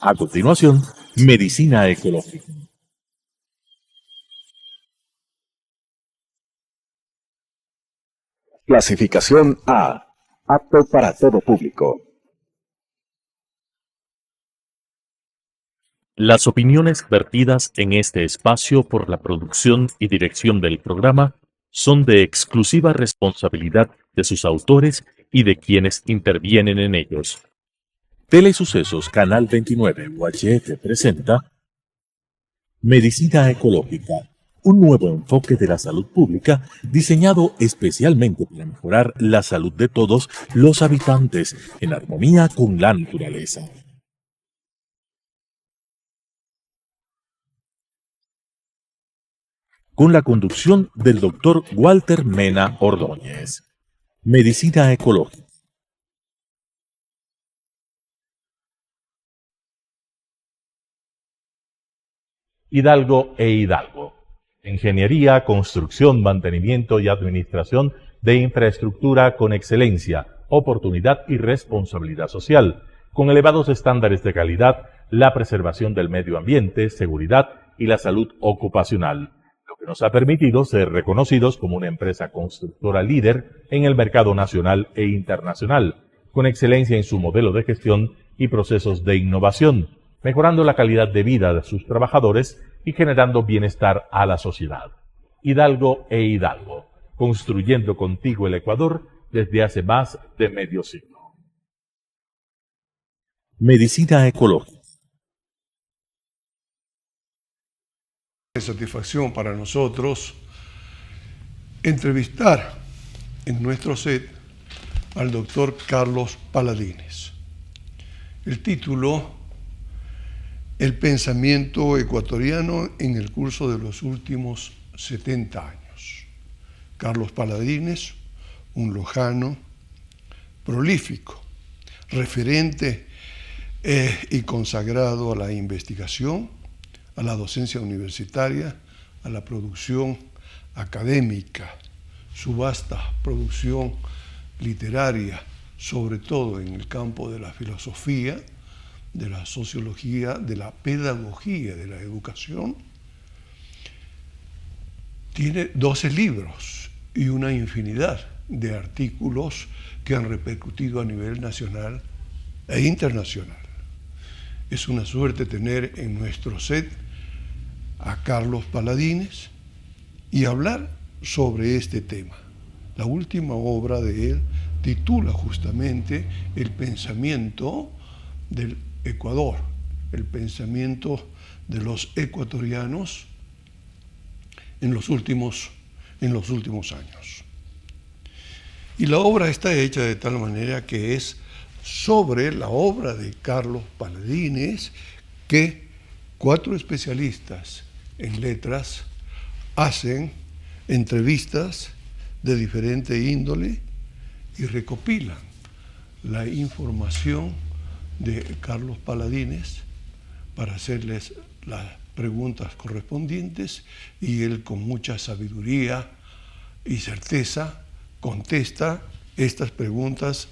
A continuación, Medicina Ecológica. Clasificación A. Apto para todo público. Las opiniones vertidas en este espacio por la producción y dirección del programa son de exclusiva responsabilidad de sus autores y de quienes intervienen en ellos. Telesucesos Canal 29 UHF presenta Medicina Ecológica, un nuevo enfoque de la salud pública diseñado especialmente para mejorar la salud de todos los habitantes en armonía con la naturaleza. Con la conducción del Dr. Walter Mena Ordóñez. Medicina Ecológica. Hidalgo e Hidalgo. Ingeniería, construcción, mantenimiento y administración de infraestructura con excelencia, oportunidad y responsabilidad social, con elevados estándares de calidad, la preservación del medio ambiente, seguridad y la salud ocupacional, lo que nos ha permitido ser reconocidos como una empresa constructora líder en el mercado nacional e internacional, con excelencia en su modelo de gestión y procesos de innovación, mejorando la calidad de vida de sus trabajadores y generando bienestar a la sociedad. Hidalgo e Hidalgo, construyendo contigo el Ecuador desde hace más de medio siglo. Medicina Ecológica. Es satisfacción para nosotros entrevistar en nuestro set al doctor Carlos Paladines. El título: El pensamiento ecuatoriano en el curso de los últimos 70 años. Carlos Paladines, un lojano prolífico, referente y consagrado a la investigación, a la docencia universitaria, a la producción académica, su vasta producción literaria, sobre todo en el campo de la filosofía, de la sociología, de la pedagogía, de la educación. Tiene 12 libros y una infinidad de artículos que han repercutido a nivel nacional e internacional. Es una suerte tener en nuestro set a Carlos Paladines y hablar sobre este tema. La última obra de él titula justamente El pensamiento del Ecuador, el pensamiento de los ecuatorianos en los últimos años. Y la obra está hecha de tal manera que es sobre la obra de Carlos Paladines que 4 especialistas en letras hacen entrevistas de diferente índole y recopilan la información de Carlos Paladines para hacerles las preguntas correspondientes y él con mucha sabiduría y certeza contesta estas preguntas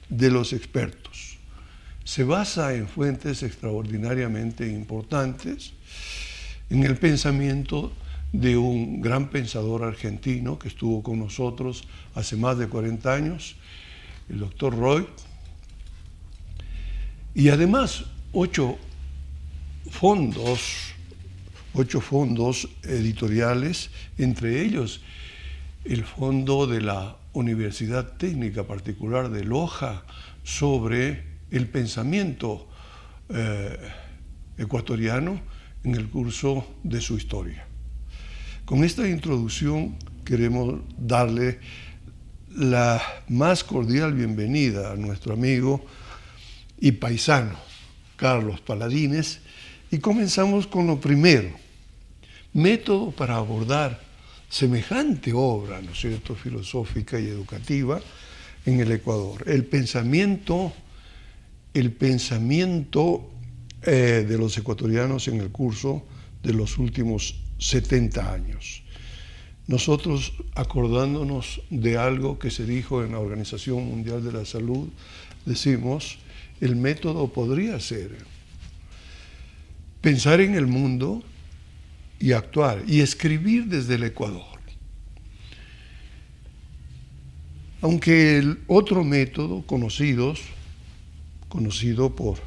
de los expertos. Se basa en fuentes extraordinariamente importantes, en el pensamiento de un gran pensador argentino que estuvo con nosotros hace más de 40 años, el doctor Roy, y además 8 fondos editoriales, entre ellos el fondo de la Universidad Técnica Particular de Loja sobre el pensamiento ecuatoriano en el curso de su historia. Con esta introducción queremos darle la más cordial bienvenida a nuestro amigo y paisano Carlos Paladines y comenzamos con lo primero: método para abordar semejante obra, ¿no es cierto?, filosófica y educativa en el Ecuador. El pensamiento de los ecuatorianos en el curso de los últimos 70 años. Nosotros, acordándonos de algo que se dijo en la Organización Mundial de la Salud, decimos, el método podría ser pensar en el mundo y actuar y escribir desde el Ecuador. Aunque el otro método conocido por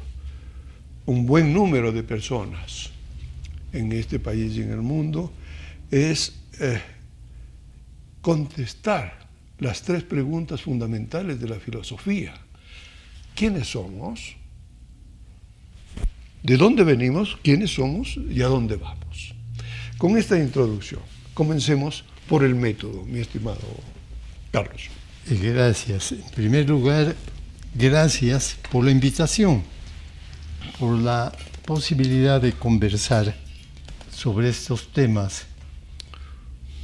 un buen número de personas en este país y en el mundo, es contestar las 3 preguntas fundamentales de la filosofía. ¿Quiénes somos? ¿De dónde venimos? ¿Quiénes somos? ¿Y a dónde vamos? Con esta introducción, comencemos por el método, mi estimado Carlos. Gracias. En primer lugar, gracias por la invitación, por la posibilidad de conversar sobre estos temas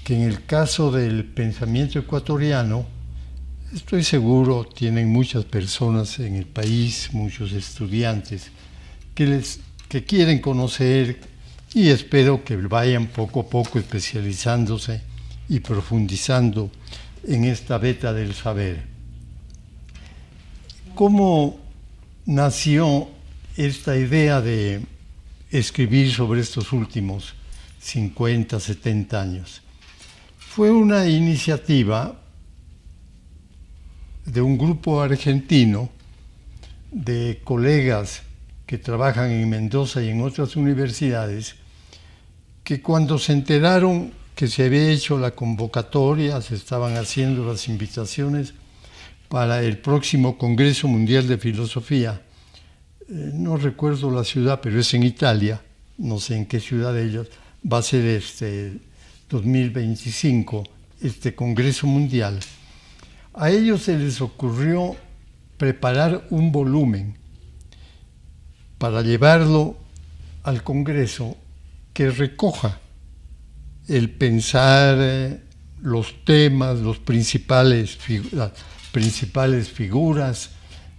que en el caso del pensamiento ecuatoriano, estoy seguro, tienen muchas personas en el país, muchos estudiantes que quieren conocer, y espero que vayan poco a poco especializándose y profundizando en esta veta del saber. ¿Cómo nació esta idea de escribir sobre estos últimos 50, 70 años? Fue una iniciativa de un grupo argentino de colegas que trabajan en Mendoza y en otras universidades, que cuando se enteraron que se había hecho la convocatoria, se estaban haciendo las invitaciones para el próximo Congreso Mundial de Filosofía, no recuerdo la ciudad, pero es en Italia, no sé en qué ciudad de ellos, va a ser 2025, este Congreso Mundial. A ellos se les ocurrió preparar un volumen para llevarlo al Congreso que recoja el pensar, los temas, las principales figuras,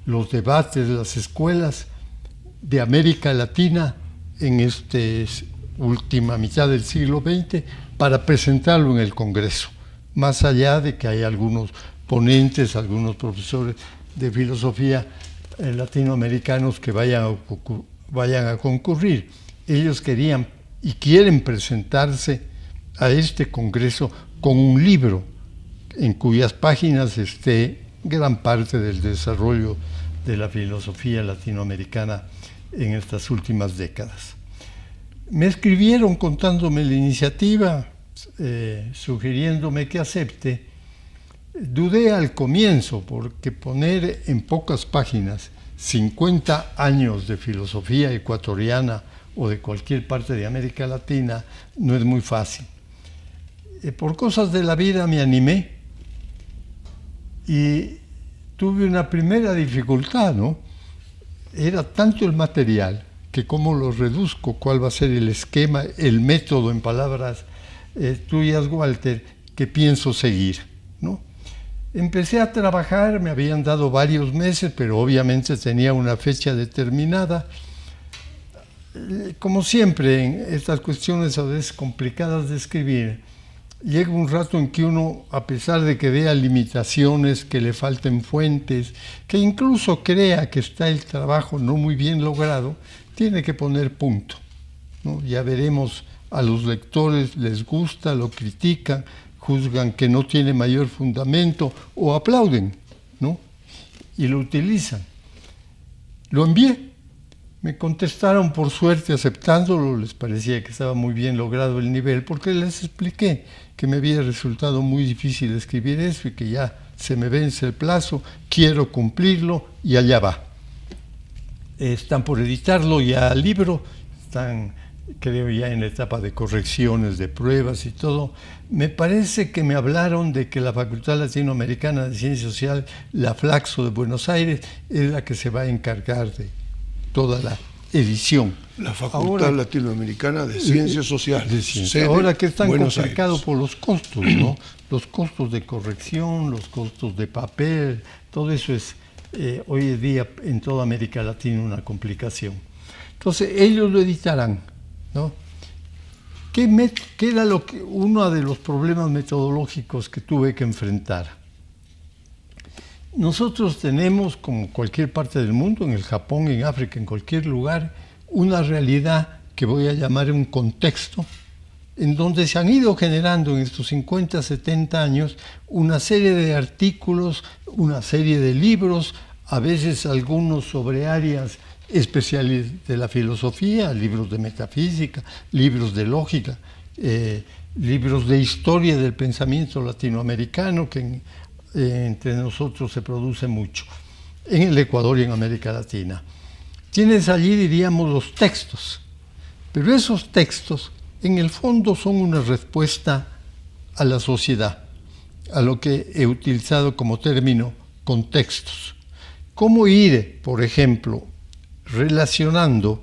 los debates de las escuelas de América Latina en esta última mitad del siglo XX, para presentarlo en el Congreso, más allá de que hay algunos ponentes, algunos profesores de filosofía latinoamericanos que vayan a concurrir. Ellos querían y quieren presentarse a este Congreso con un libro en cuyas páginas esté gran parte del desarrollo de la filosofía latinoamericana en estas últimas décadas. Me escribieron contándome la iniciativa, sugiriéndome que acepte. Dudé al comienzo, porque poner en pocas páginas 50 años de filosofía ecuatoriana o de cualquier parte de América Latina no es muy fácil. Por cosas de la vida me animé y tuve una primera dificultad, ¿no? Era tanto el material que cómo lo reduzco, cuál va a ser el esquema, el método, en palabras tuyas, Walter, que pienso seguir, ¿no? Empecé a trabajar, me habían dado varios meses, pero obviamente tenía una fecha determinada. Como siempre, en estas cuestiones a veces complicadas de escribir, llega un rato en que uno, a pesar de que vea limitaciones, que le falten fuentes, que incluso crea que está el trabajo no muy bien logrado, tiene que poner punto, ¿no? Ya veremos, a los lectores les gusta, lo critican, juzgan que no tiene mayor fundamento o aplauden, ¿no? Y lo utilizan. Lo envié. Me contestaron por suerte aceptándolo, les parecía que estaba muy bien logrado el nivel, porque les expliqué que me había resultado muy difícil escribir eso y que ya se me vence el plazo, quiero cumplirlo y allá va. Están por editarlo ya al libro, están, creo, ya en la etapa de correcciones, de pruebas y todo. Me parece que me hablaron de que la Facultad Latinoamericana de Ciencia Social, la Flaxo de Buenos Aires, es la que se va a encargar de toda la edición. La Facultad Latinoamericana de Ciencias Sociales. Ahora que están complicados por los costos, ¿no? Los costos de corrección, los costos de papel, todo eso es hoy en día en toda América Latina una complicación. Entonces ellos lo editarán, ¿no? ¿Qué era uno de los problemas metodológicos que tuve que enfrentar? Nosotros tenemos, como cualquier parte del mundo, en el Japón, en África, en cualquier lugar, una realidad que voy a llamar un contexto, en donde se han ido generando en estos 50, 70 años una serie de artículos, una serie de libros, a veces algunos sobre áreas especiales de la filosofía, libros de metafísica, libros de lógica, libros de historia del pensamiento latinoamericano, que entre nosotros se produce mucho, en el Ecuador y en América Latina. Tienes allí, diríamos, los textos, pero esos textos en el fondo son una respuesta a la sociedad, a lo que he utilizado como término contextos. ¿Cómo ir, por ejemplo, relacionando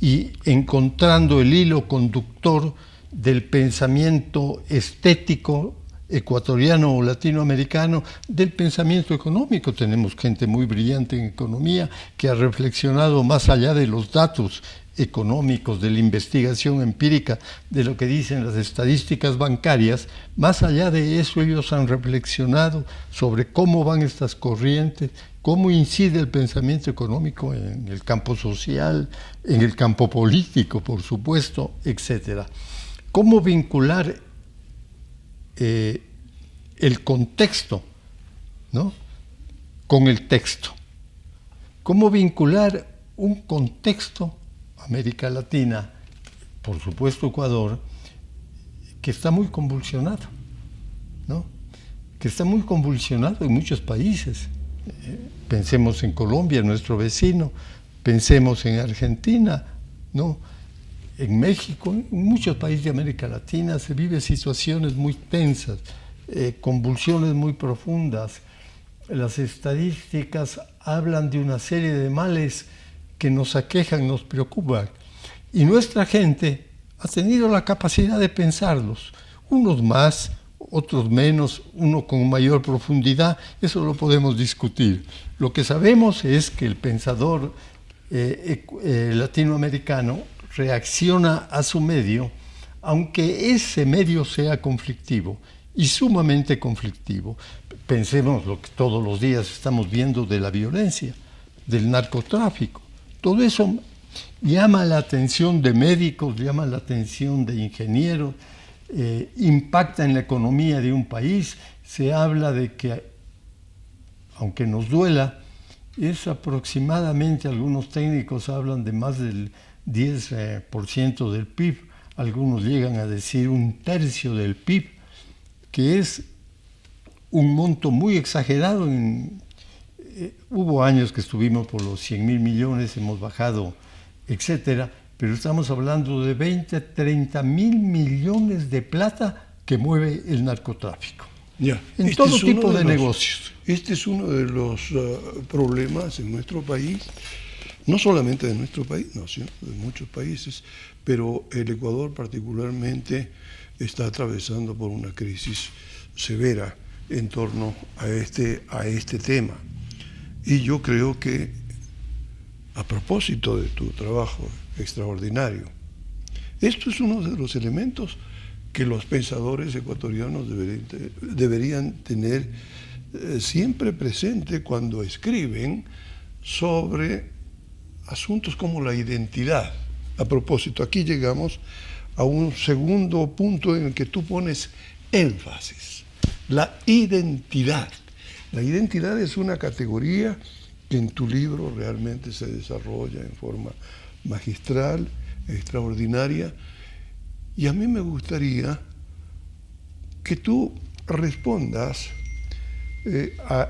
y encontrando el hilo conductor del pensamiento estético ecuatoriano o latinoamericano del pensamiento económico? Tenemos gente muy brillante en economía que ha reflexionado más allá de los datos económicos, de la investigación empírica, de lo que dicen las estadísticas bancarias. Más allá de eso, ellos han reflexionado sobre cómo van estas corrientes, cómo incide el pensamiento económico en el campo social, en el campo político, por supuesto, etc. Cómo vincular el contexto, ¿no?, con el texto. Cómo vincular un contexto, América Latina, por supuesto Ecuador, que está muy convulsionado, ¿no?, que está muy convulsionado en muchos países. Pensemos en Colombia, nuestro vecino, pensemos en Argentina, ¿no?, en México, en muchos países de América Latina se viven situaciones muy tensas, convulsiones muy profundas. Las estadísticas hablan de una serie de males que nos aquejan, nos preocupan. Y nuestra gente ha tenido la capacidad de pensarlos, unos más, otros menos, uno con mayor profundidad, eso lo podemos discutir. Lo que sabemos es que el pensador latinoamericano reacciona a su medio, aunque ese medio sea conflictivo y sumamente conflictivo. Pensemos lo que todos los días estamos viendo de la violencia, del narcotráfico. Todo eso llama la atención de médicos, llama la atención de ingenieros, impacta en la economía de un país. Se habla de que, aunque nos duela, es aproximadamente, algunos técnicos hablan de más del 10% del PIB, algunos llegan a decir 1/3 del PIB, que es un monto muy exagerado. Hubo años que estuvimos por los 100.000 millones, hemos bajado, etcétera, pero estamos hablando de 20, 30.000 millones de plata que mueve el narcotráfico. Ya. En todo tipo de negocios. Este es uno de los problemas en nuestro país, no solamente de nuestro país, no, sino de muchos países, pero el Ecuador particularmente está atravesando por una crisis severa en torno a este tema. Y yo creo que, a propósito de tu trabajo extraordinario, esto es uno de los elementos que los pensadores ecuatorianos deberían tener siempre presente cuando escriben sobre asuntos como la identidad. A propósito, aquí llegamos a un segundo punto en el que tú pones énfasis: la identidad. La identidad es una categoría que en tu libro realmente se desarrolla en forma magistral, extraordinaria, y a mí me gustaría que tú respondas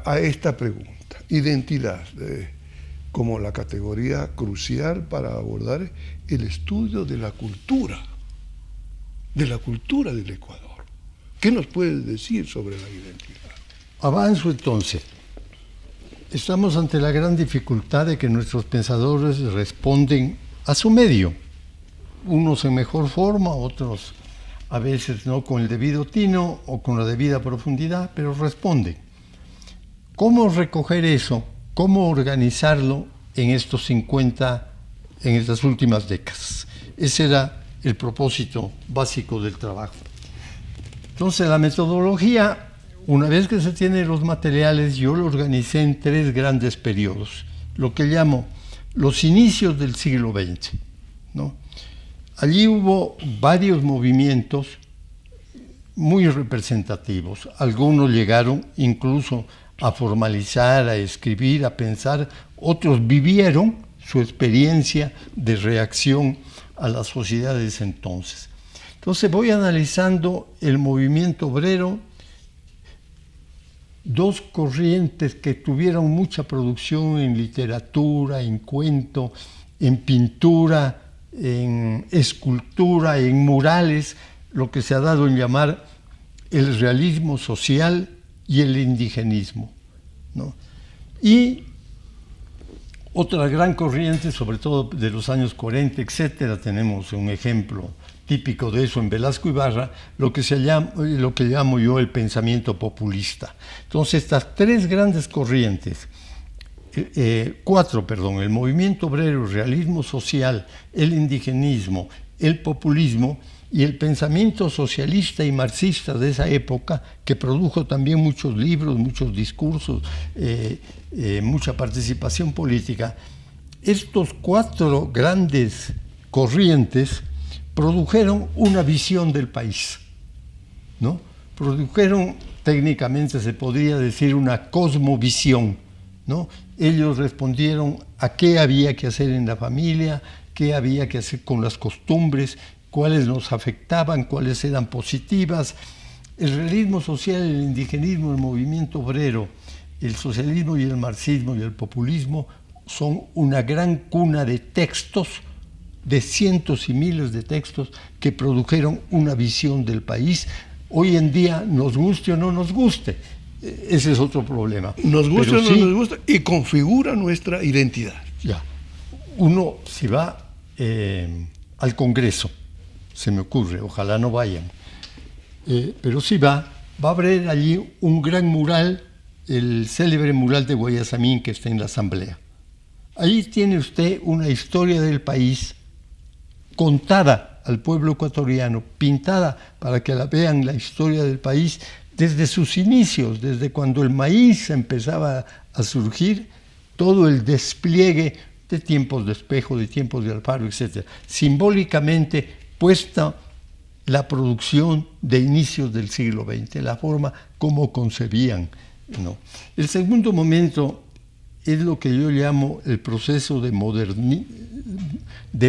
a esta pregunta: identidad como la categoría crucial para abordar el estudio de la cultura del Ecuador. ¿Qué nos puedes decir sobre la identidad? Avanzo entonces. Estamos ante la gran dificultad de que nuestros pensadores responden a su medio, unos en mejor forma, otros a veces no con el debido tino o con la debida profundidad, pero responden. ¿Cómo recoger eso? ¿Cómo organizarlo en estos 50, en estas últimas décadas? Ese era el propósito básico del trabajo. Entonces, la metodología, una vez que se tienen los materiales, yo lo organicé en 3 grandes periodos, lo que llamo los inicios del siglo XX, ¿no? allí hubo varios movimientos muy representativos. Algunos llegaron incluso a formalizar, a escribir, a pensar. Otros vivieron su experiencia de reacción a las sociedades entonces. Entonces voy analizando el movimiento obrero, dos corrientes que tuvieron mucha producción en literatura, en cuento, en pintura, en escultura, en murales, lo que se ha dado en llamar el realismo social y el indigenismo, ¿no? Y otra gran corriente, sobre todo de los años 40, etcétera, tenemos un ejemplo típico de eso en Velasco Ibarra, lo que llamo yo el pensamiento populista. Entonces, estas tres grandes corrientes, el movimiento obrero, el realismo social, el indigenismo, el populismo y el pensamiento socialista y marxista de esa época, que produjo también muchos libros, muchos discursos, mucha participación política. Estos cuatro grandes corrientes produjeron una visión del país, ¿no? Produjeron, técnicamente se podría decir, una cosmovisión, ¿no? Ellos respondieron a qué había que hacer en la familia, qué había que hacer con las costumbres, cuáles nos afectaban, cuáles eran positivas. El realismo social, el indigenismo, el movimiento obrero, el socialismo y el marxismo y el populismo son una gran cuna de textos, de cientos y miles de textos que produjeron una visión del país. Hoy en día, nos guste o no nos guste, ese es otro problema. Nos gusta o no nos gusta, y configura nuestra identidad. Ya. Uno, si va al Congreso, se me ocurre, ojalá no vayan, pero si va a ver allí un gran mural, el célebre mural de Guayasamín que está en la Asamblea. Ahí tiene usted una historia del país contada al pueblo ecuatoriano, pintada para que la vean, la historia del país desde sus inicios, desde cuando el maíz empezaba a surgir, todo el despliegue de tiempos de Espejo, de tiempos de Alfaro, etc. Simbólicamente puesta la producción de inicios del siglo XX, la forma como concebían, ¿no? El segundo momento es lo que yo llamo el proceso de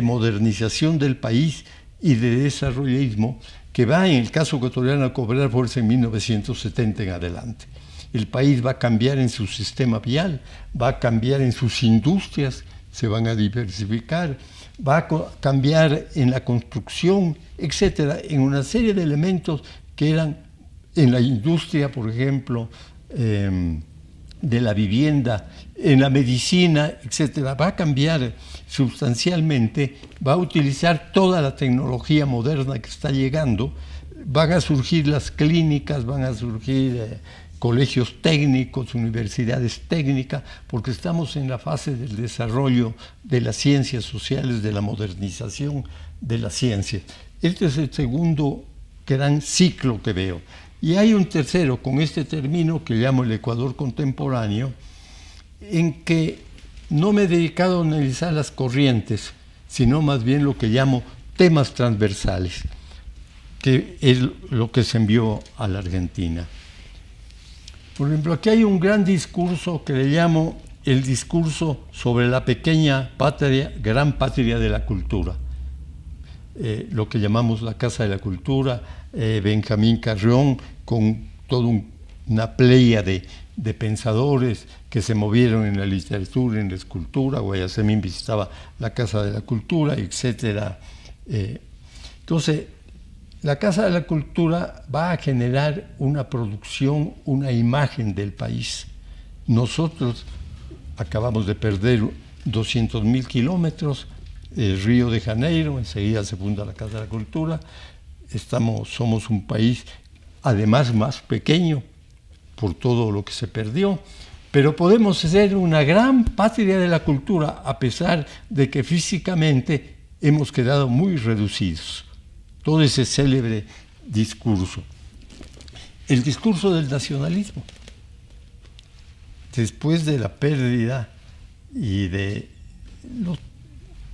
modernización del país y de desarrollismo, que va, en el caso ecuatoriano, a cobrar fuerza en 1970 en adelante. El país va a cambiar en su sistema vial, va a cambiar en sus industrias, se van a diversificar, va a cambiar en la construcción, etcétera, en una serie de elementos que eran en la industria, por ejemplo, de la vivienda, en la medicina, etcétera. Va a cambiar sustancialmente, va a utilizar toda la tecnología moderna que está llegando, van a surgir las clínicas, van a surgir colegios técnicos, universidades técnicas, porque estamos en la fase del desarrollo de las ciencias sociales, de la modernización de la ciencia. Este es el segundo gran ciclo que veo. Y hay un tercero, con este término que llamo el Ecuador contemporáneo, en que no me he dedicado a analizar las corrientes, sino más bien lo que llamo temas transversales, que es lo que se envió a la Argentina. Por ejemplo, aquí hay un gran discurso que le llamo el discurso sobre la pequeña patria, gran patria de la cultura. Lo que llamamos la Casa de la Cultura, Benjamín Carrión, con toda una playa de pensadores que se movieron en la literatura, en la escultura. Guayasamín visitaba la Casa de la Cultura, etc. Entonces, la Casa de la Cultura va a generar una producción, una imagen del país. Nosotros acabamos de perder 200.000 kilómetros, Río de Janeiro, enseguida se funda la Casa de la Cultura. Somos un país, además, más pequeño por todo lo que se perdió, pero podemos ser una gran patria de la cultura, a pesar de que físicamente hemos quedado muy reducidos. Todo ese célebre discurso. El discurso del nacionalismo. Después de la pérdida y de los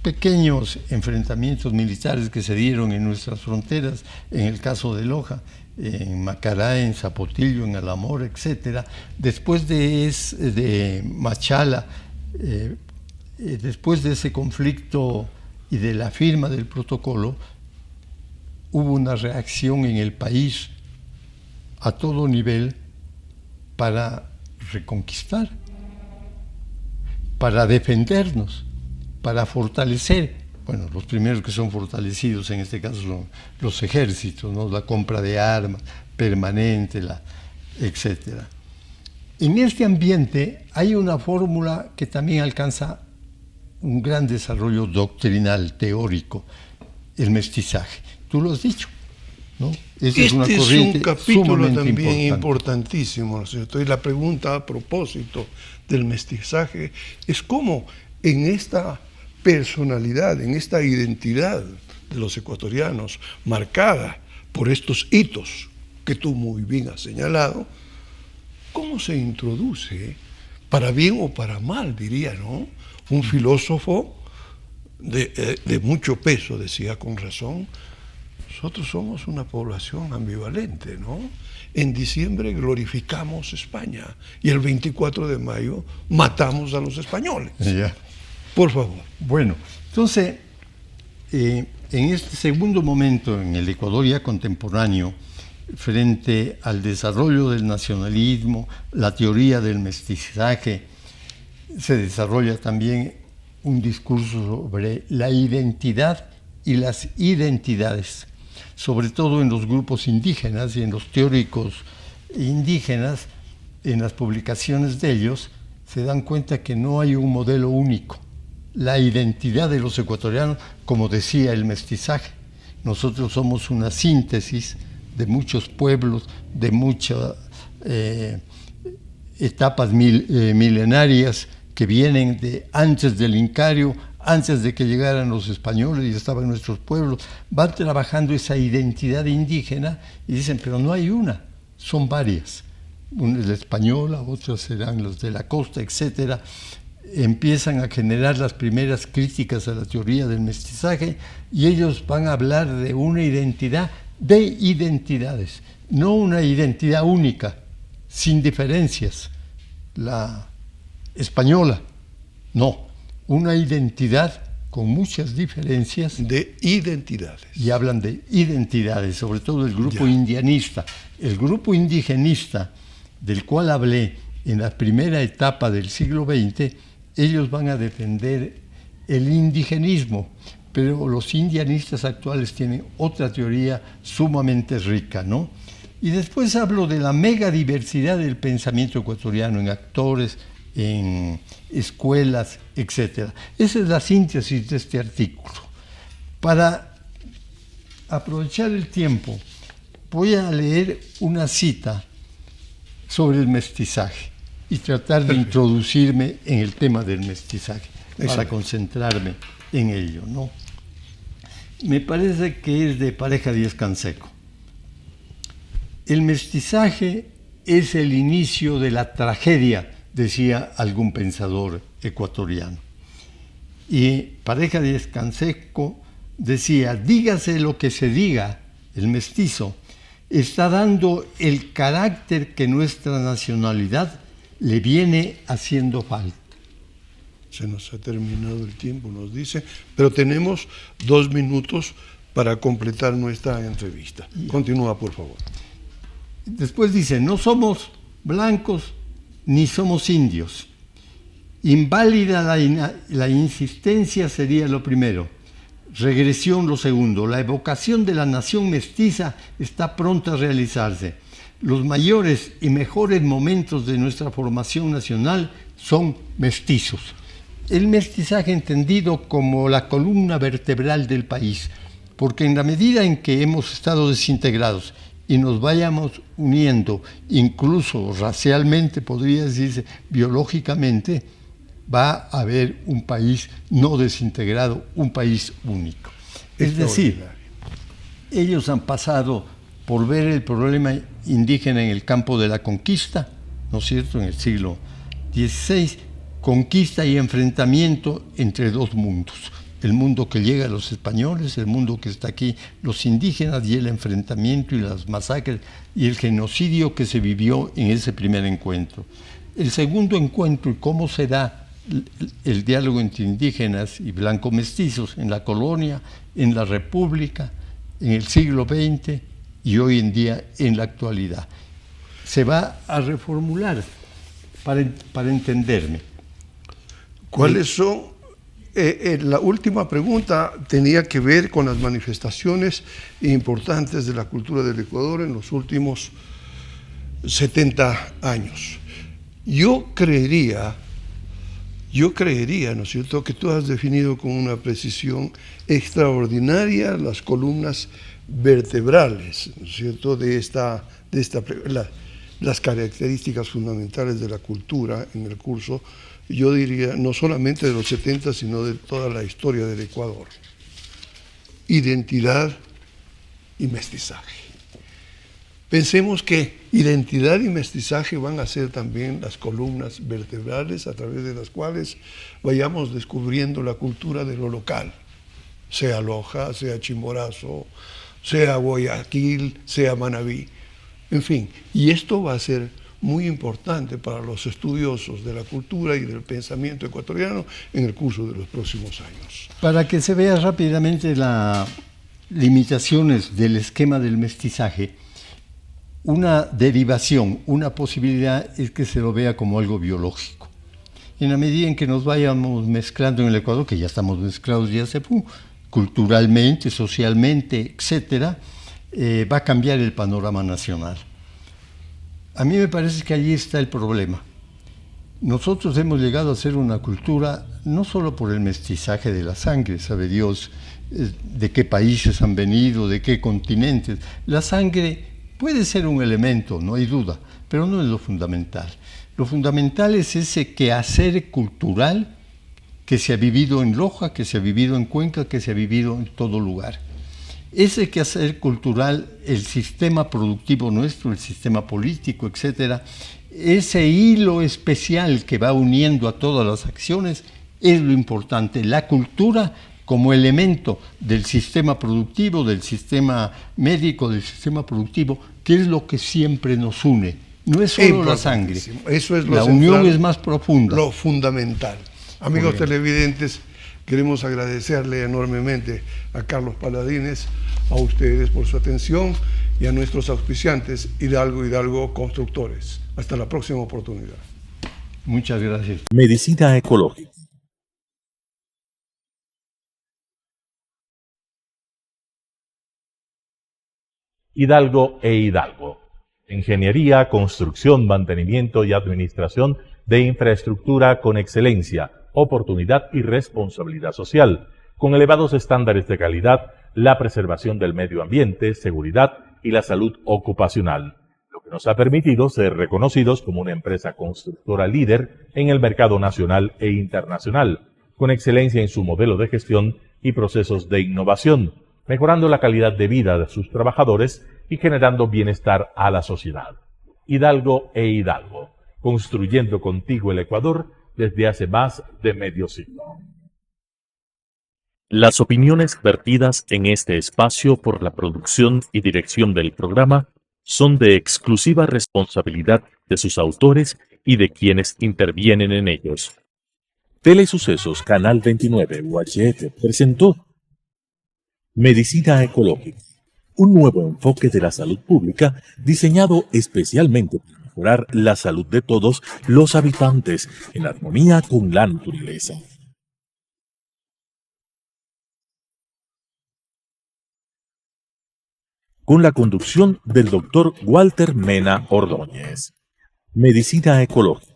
pequeños enfrentamientos militares que se dieron en nuestras fronteras, en el caso de Loja, en Macará, en Zapotillo, en Alamor, etc. Después de Machala, después de ese conflicto y de la firma del protocolo, hubo una reacción en el país a todo nivel para reconquistar, para defendernos, para fortalecer. Bueno, los primeros que son fortalecidos en este caso son los ejércitos, ¿no? La compra de armas permanente, etc. En este ambiente hay una fórmula que también alcanza un gran desarrollo doctrinal, teórico, el mestizaje. Tú lo has dicho, ¿no? Este es un capítulo también importantísimo, ¿no es cierto? Y la pregunta a propósito del mestizaje es cómo en esta personalidad, en esta identidad de los ecuatorianos, marcada por estos hitos que tú muy bien has señalado, cómo se introduce, para bien o para mal, diría, ¿no? Un filósofo de mucho peso decía con razón: nosotros somos una población ambivalente, ¿no? En diciembre glorificamos España y el 24 de mayo matamos a los españoles. Ya. Por favor. Bueno, entonces, en este segundo momento, en el Ecuador ya contemporáneo, frente al desarrollo del nacionalismo, la teoría del mestizaje, se desarrolla también un discurso sobre la identidad y las identidades, sobre todo en los grupos indígenas y en los teóricos indígenas. En las publicaciones de ellos se dan cuenta que no hay un modelo único. La identidad de los ecuatorianos, como decía el mestizaje, nosotros somos una síntesis de muchos pueblos, de muchas etapas milenarias que vienen de antes del Incario, antes de que llegaran los españoles y estaban nuestros pueblos. Van trabajando esa identidad indígena y dicen, pero no hay una, son varias. Una es la española, otras serán los de la costa, etcétera. Empiezan a generar las primeras críticas a la teoría del mestizaje y ellos van a hablar de una identidad de identidades, no una identidad única, sin diferencias. La española, no, una identidad con muchas diferencias. De identidades. Y hablan de identidades, sobre todo el grupo indianista. El grupo indigenista, del cual hablé en la primera etapa del siglo XX, ellos van a defender el indigenismo, pero los indianistas actuales tienen otra teoría sumamente rica, ¿no? Y después hablo de la megadiversidad del pensamiento ecuatoriano en actores, en escuelas, etc. Esa es la síntesis de este artículo. Para aprovechar el tiempo, voy a leer una cita sobre el mestizaje y tratar de introducirme en el tema del mestizaje para concentrarme en ello, ¿no? Me parece que es de Pareja Díaz Canseco. El mestizaje es el inicio de la tragedia, decía algún pensador ecuatoriano. Y Pareja Díaz Canseco decía, dígase lo que se diga, el mestizo está dando el carácter que nuestra nacionalidad le viene haciendo falta. Se nos ha terminado el tiempo, nos dice, pero tenemos 2 minutos para completar nuestra entrevista. Continúa, por favor. Después dice, no somos blancos ni somos indios. Inválida la insistencia sería lo primero. Regresión lo segundo. La evocación de la nación mestiza está pronta a realizarse. Los mayores y mejores momentos de nuestra formación nacional son mestizos. El mestizaje entendido como la columna vertebral del país, porque en la medida en que hemos estado desintegrados y nos vayamos uniendo, incluso racialmente, podría decirse, biológicamente, va a haber un país no desintegrado, un país único. Es decir, ellos han pasado por ver el problema indígena en el campo de la conquista, ¿no es cierto?, en el siglo XVI, conquista y enfrentamiento entre 2 mundos, el mundo que llega a los españoles, el mundo que está aquí, los indígenas y el enfrentamiento y las masacres y el genocidio que se vivió en ese primer encuentro. El segundo encuentro y cómo se da el diálogo entre indígenas y blanco-mestizos en la colonia, en la República, en el siglo XX y hoy en día en la actualidad. Se va a reformular para entenderme. ¿Cuáles son? La última pregunta tenía que ver con las manifestaciones importantes de la cultura del Ecuador en los últimos 70 años. Yo creería, ¿no es cierto?, que tú has definido con una precisión extraordinaria las columnas vertebrales, ¿no es cierto?, las características fundamentales de la cultura en el curso, yo diría, no solamente de los 70, sino de toda la historia del Ecuador. Identidad y mestizaje. Pensemos que identidad y mestizaje van a ser también las columnas vertebrales a través de las cuales vayamos descubriendo la cultura de lo local, sea Loja, sea Chimborazo, sea Guayaquil, sea Manabí, en fin. Y esto va a ser muy importante para los estudiosos de la cultura y del pensamiento ecuatoriano en el curso de los próximos años. Para que se vea rápidamente las limitaciones del esquema del mestizaje, una derivación, una posibilidad es que se lo vea como algo biológico. En la medida en que nos vayamos mezclando en el Ecuador, que ya estamos mezclados ya hace poco, culturalmente, socialmente, etcétera, va a cambiar el panorama nacional. A mí me parece que allí está el problema. Nosotros hemos llegado a ser una cultura no solo por el mestizaje de la sangre, sabe Dios de qué países han venido, de qué continentes. La sangre puede ser un elemento, no hay duda, pero no es lo fundamental. Lo fundamental es ese quehacer cultural que se ha vivido en Loja, que se ha vivido en Cuenca, que se ha vivido en todo lugar. Ese quehacer cultural, el sistema productivo nuestro, el sistema político, etcétera, ese hilo especial que va uniendo a todas las acciones es lo importante. La cultura como elemento del sistema productivo, del sistema médico, del sistema productivo, que es lo que siempre nos une. No es solo la sangre. Eso es lo la central, unión es más profunda. Lo fundamental. Amigos televidentes, queremos agradecerle enormemente a Carlos Paladines, a ustedes por su atención y a nuestros auspiciantes Hidalgo Constructores. Hasta la próxima oportunidad. Muchas gracias. Medicina ecológica. Hidalgo e Hidalgo. Ingeniería, construcción, mantenimiento y administración de infraestructura con excelencia, oportunidad y responsabilidad social, con elevados estándares de calidad, la preservación del medio ambiente, seguridad y la salud ocupacional, lo que nos ha permitido ser reconocidos como una empresa constructora líder en el mercado nacional e internacional, con excelencia en su modelo de gestión y procesos de innovación, mejorando la calidad de vida de sus trabajadores y generando bienestar a la sociedad. Hidalgo e Hidalgo, construyendo contigo el Ecuador desde hace más de medio siglo. Las opiniones vertidas en este espacio por la producción y dirección del programa son de exclusiva responsabilidad de sus autores y de quienes intervienen en ellos. Telesucesos Canal 29 UHF presentó Medicina Ecológica, un nuevo enfoque de la salud pública diseñado especialmente para mejorar la salud de todos los habitantes en armonía con la naturaleza. Con la conducción del Dr. Walter Mena Ordóñez. Medicina Ecológica.